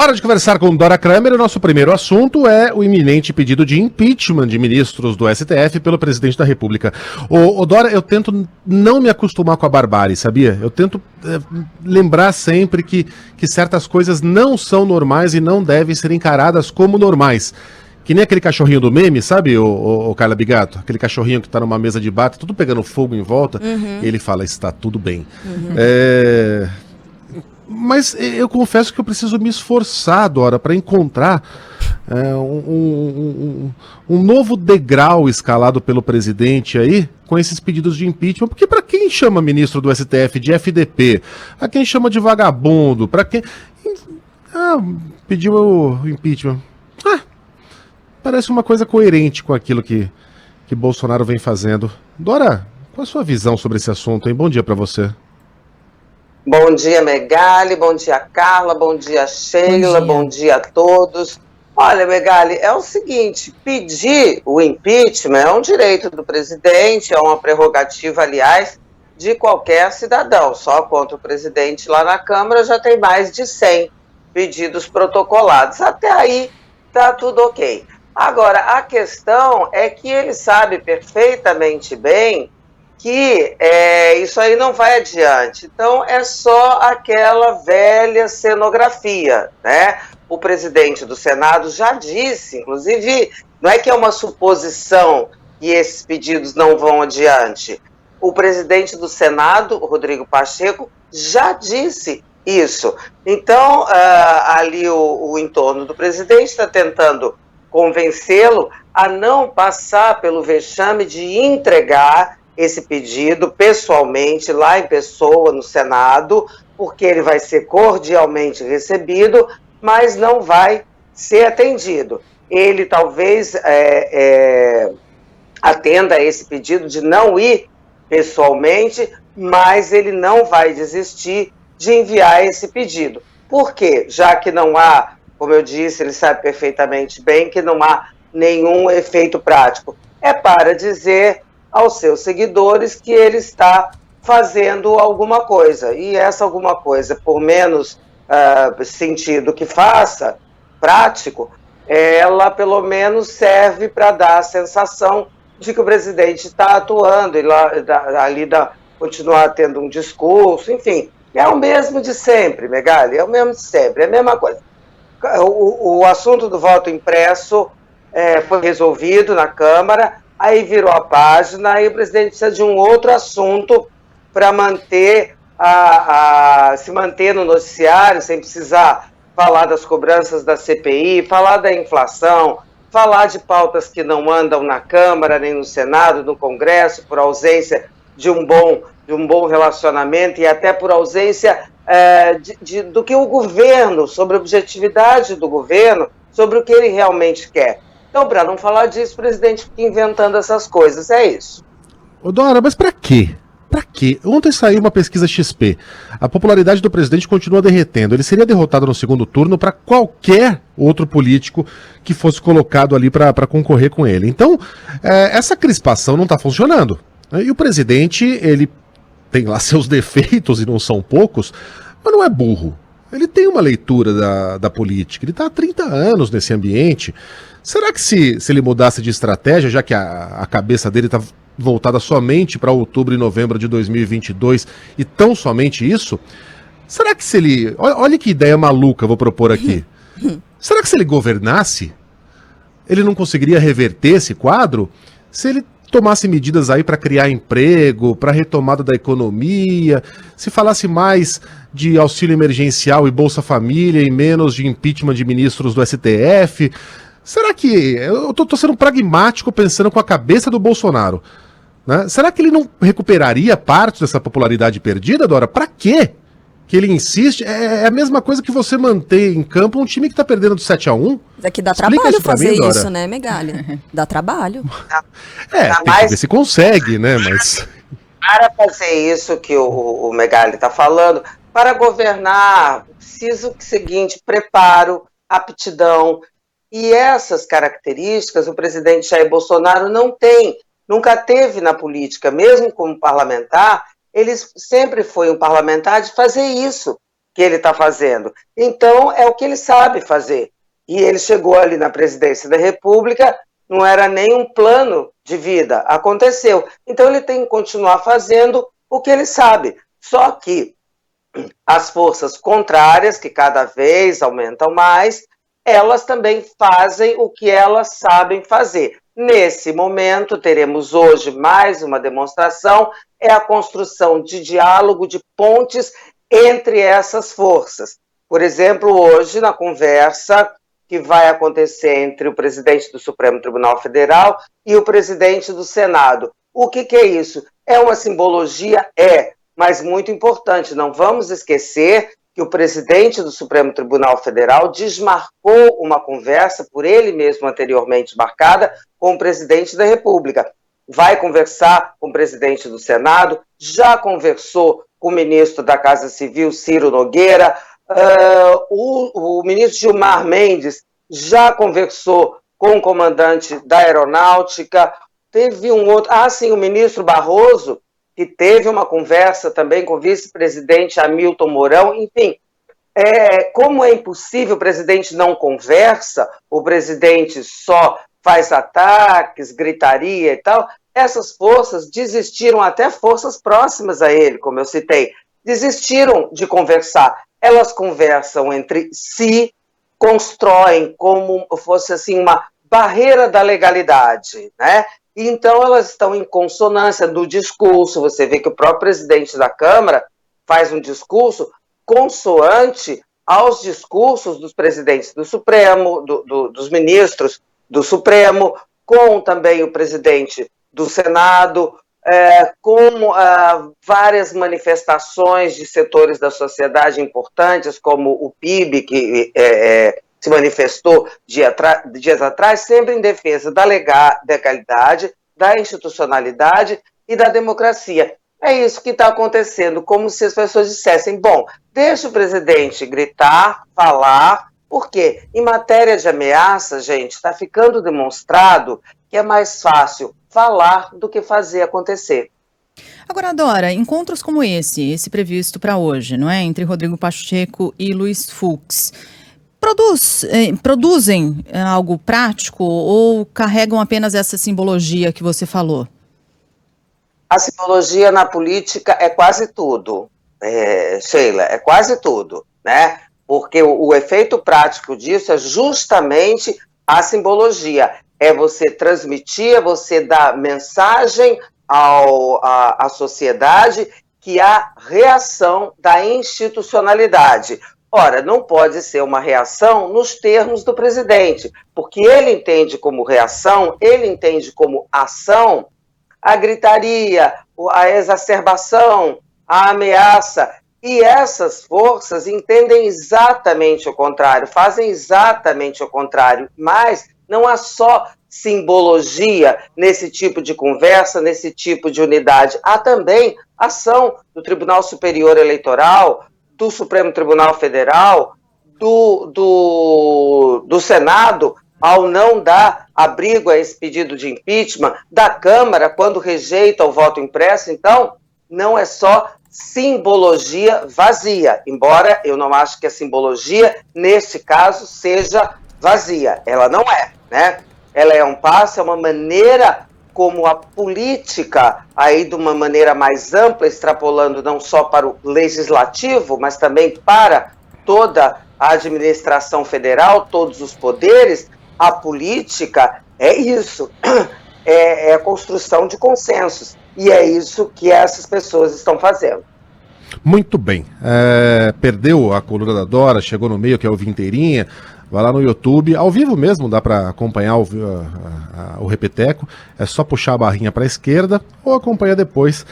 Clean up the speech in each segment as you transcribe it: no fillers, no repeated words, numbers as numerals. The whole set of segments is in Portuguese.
Hora de conversar com Dora Kramer. O nosso primeiro assunto é o iminente pedido de impeachment de ministros do STF pelo presidente da República. Dora, eu tento não me acostumar com a barbárie, sabia? Eu tento lembrar sempre que certas coisas não são normais e não devem ser encaradas como normais. Que nem aquele cachorrinho do meme, sabe, o Carla Bigato? Aquele cachorrinho que tá numa mesa de bar, tudo pegando fogo em volta, e ele fala, está tudo bem. Mas eu confesso que eu preciso me esforçar, Dora, para encontrar um novo degrau escalado pelo presidente aí, com esses pedidos de impeachment, porque para quem chama ministro do STF de FDP, a quem chama de vagabundo, para quem... pediu o impeachment. Parece uma coisa coerente com aquilo que Bolsonaro vem fazendo. Dora, qual a sua visão sobre esse assunto, hein? Bom dia para você. Bom dia, Megali, bom dia, Carla, bom dia, Sheila, bom dia a todos. Olha, Megali, é o seguinte, pedir o impeachment é um direito do presidente, é uma prerrogativa, aliás, de qualquer cidadão. Só contra o presidente lá na Câmara já tem mais de 100 pedidos protocolados. Até aí tá tudo ok. Agora, a questão é que ele sabe perfeitamente bem que isso aí não vai adiante. Então, é só aquela velha cenografia, né? O presidente do Senado já disse, inclusive, não é que é uma suposição que esses pedidos não vão adiante. O presidente do Senado, Rodrigo Pacheco, já disse isso. Então, ali o entorno do presidente está tentando convencê-lo a não passar pelo vexame de entregar esse pedido pessoalmente, lá em pessoa, no Senado, porque ele vai ser cordialmente recebido, mas não vai ser atendido. Ele talvez atenda a esse pedido de não ir pessoalmente, mas ele não vai desistir de enviar esse pedido. Por quê? Já que não há, como eu disse, ele sabe perfeitamente bem que não há nenhum efeito prático. É para dizer aos seus seguidores que ele está fazendo alguma coisa. E essa alguma coisa, por menos sentido que faça, prático, ela pelo menos serve para dar a sensação de que o presidente está atuando e continuar tendo um discurso, enfim. É o mesmo de sempre, Megali, é o mesmo de sempre, é a mesma coisa. O assunto do voto impresso foi resolvido na Câmara, aí virou a página, aí o presidente precisa de um outro assunto para manter se manter no noticiário, sem precisar falar das cobranças da CPI, falar da inflação, falar de pautas que não andam na Câmara, nem no Senado, no Congresso, por ausência de um bom relacionamento e até por ausência do que o governo, sobre a objetividade do governo, sobre o que ele realmente quer. Então, para não falar disso, o presidente fica inventando essas coisas, é isso. Dora, mas para quê? Para quê? Ontem saiu uma pesquisa XP. A popularidade do presidente continua derretendo. Ele seria derrotado no segundo turno para qualquer outro político que fosse colocado ali para concorrer com ele. Então, essa crispação não está funcionando. E o presidente, ele tem lá seus defeitos, e não são poucos, mas não é burro. Ele tem uma leitura da política. Ele está há 30 anos nesse ambiente. Será que se ele mudasse de estratégia, já que a cabeça dele está voltada somente para outubro e novembro de 2022 e tão somente isso, será que se ele... Olha que ideia maluca vou propor aqui. Será que se ele governasse, ele não conseguiria reverter esse quadro? Se ele tomasse medidas aí para criar emprego, para retomada da economia, se falasse mais de auxílio emergencial e Bolsa Família e menos de impeachment de ministros do STF... Será que... Eu tô sendo pragmático pensando com a cabeça do Bolsonaro, né? Será que ele não recuperaria parte dessa popularidade perdida, Dora? Pra quê que ele insiste? É a mesma coisa que você manter em campo um time que tá perdendo de 7-1. É que dá trabalho fazer isso, né, Megali? Dá trabalho. Tem que ver se consegue, né? Mas... Para fazer isso que o Megali está falando, para governar, preciso o seguinte, preparo, aptidão. E essas características o presidente Jair Bolsonaro não tem, nunca teve na política, mesmo como parlamentar, ele sempre foi um parlamentar de fazer isso, que ele está fazendo. Então, é o que ele sabe fazer. E ele chegou ali na presidência da República, não era nem um plano de vida, aconteceu. Então, ele tem que continuar fazendo o que ele sabe. Só que as forças contrárias, que cada vez aumentam mais, elas também fazem o que elas sabem fazer. Nesse momento, teremos hoje mais uma demonstração, é a construção de diálogo, de pontes entre essas forças. Por exemplo, hoje, na conversa que vai acontecer entre o presidente do Supremo Tribunal Federal e o presidente do Senado. O que é isso? É uma simbologia? É, mas muito importante. Não vamos esquecer que o presidente do Supremo Tribunal Federal desmarcou uma conversa, por ele mesmo anteriormente marcada, com o presidente da República. Vai conversar com o presidente do Senado, já conversou com o ministro da Casa Civil, Ciro Nogueira, o ministro Gilmar Mendes já conversou com o comandante da Aeronáutica, teve um outro, sim, o ministro Barroso, que teve uma conversa também com o vice-presidente Hamilton Mourão, enfim, como é impossível, o presidente não conversa, o presidente só faz ataques, gritaria e tal, essas forças desistiram, até forças próximas a ele, como eu citei, desistiram de conversar. Elas conversam entre si, constroem como fosse assim uma barreira da legalidade, né? Então elas estão em consonância no discurso. Você vê que o próprio presidente da Câmara faz um discurso consoante aos discursos dos presidentes do Supremo, dos ministros do Supremo, com também o presidente do Senado, com várias manifestações de setores da sociedade importantes, como o PIB, que se manifestou dias atrás, sempre em defesa da legalidade, da institucionalidade e da democracia. É isso que está acontecendo, como se as pessoas dissessem, bom, deixa o presidente gritar, falar, porque em matéria de ameaça, gente, está ficando demonstrado que é mais fácil falar do que fazer acontecer. Agora, Dora, encontros como esse previsto para hoje, não é? Entre Rodrigo Pacheco e Luiz Fux, produzem algo prático ou carregam apenas essa simbologia que você falou? A simbologia na política é quase tudo, Sheila, é quase tudo, né? Porque o efeito prático disso é justamente a simbologia. É você transmitir, é você dar mensagem à sociedade que há reação da institucionalidade. Ora, não pode ser uma reação nos termos do presidente, porque ele entende como reação, ele entende como ação a gritaria, a exacerbação, a ameaça. E essas forças entendem exatamente o contrário, fazem exatamente o contrário, mas não há só simbologia nesse tipo de conversa, nesse tipo de unidade. Há também ação do Tribunal Superior Eleitoral, do Supremo Tribunal Federal, do Senado, ao não dar abrigo a esse pedido de impeachment, da Câmara, quando rejeita o voto impresso. Então, não é só simbologia vazia, embora eu não acho que a simbologia, neste caso, seja vazia. Ela não é, né? Ela é um passo, é uma maneira como a política, aí de uma maneira mais ampla, extrapolando não só para o legislativo, mas também para toda a administração federal, todos os poderes, a política é isso, é a construção de consensos. E é isso que essas pessoas estão fazendo. Muito bem. Perdeu a coluna da Dora, chegou no meio, que é o Vinteirinha. Vai lá no YouTube, ao vivo mesmo, dá para acompanhar o Repeteco. É só puxar a barrinha para a esquerda ou acompanhar depois.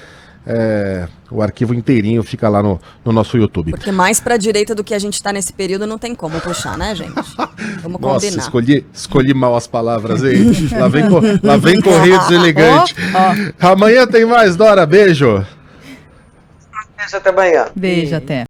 O arquivo inteirinho fica lá no nosso YouTube. Porque mais para a direita do que a gente está nesse período não tem como puxar, né, gente? Vamos combinar. Nossa, escolhi mal as palavras aí. lá vem correio deselegante. Amanhã tem mais, Dora. Beijo. Beijo, até amanhã. Beijo, até.